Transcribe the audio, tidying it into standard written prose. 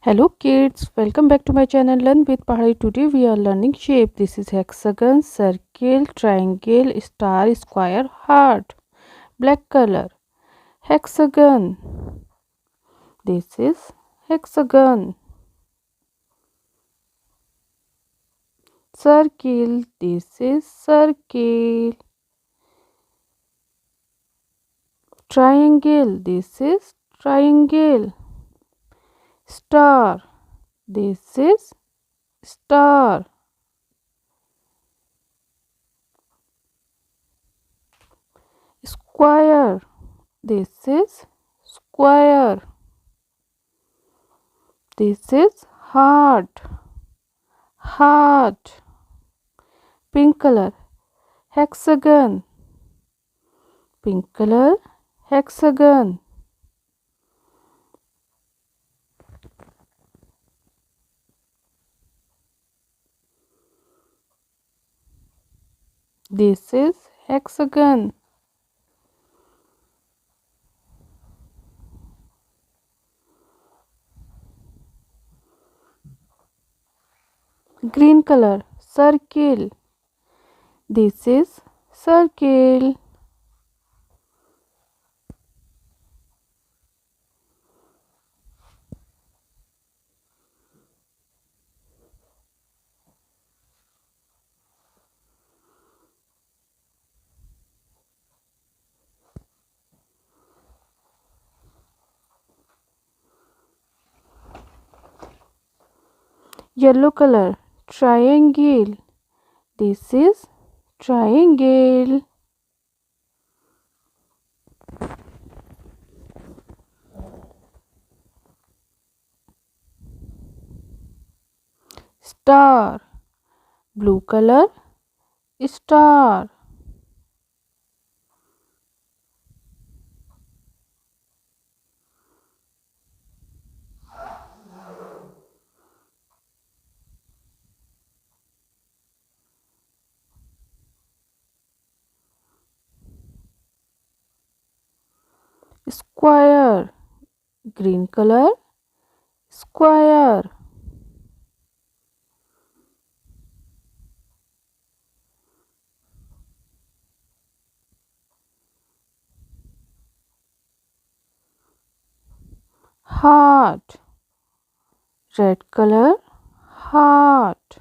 Hello kids, welcome back to my channel Learn with Pahadi. Today we are learning shape. This is hexagon, circle, triangle, star, square, heart. Black color. Hexagon. This is hexagon. Circle. This is circle. Triangle. This is triangle. Star. This is star. Square. This is square. This is heart. Heart. Pink color. Hexagon. Pink color. Hexagon. This is hexagon. Green color. Circle. This is circle. Yellow color. Triangle. This is triangle. Star. Blue color. Star. Square. Green color. Square. Heart. Red color. Heart.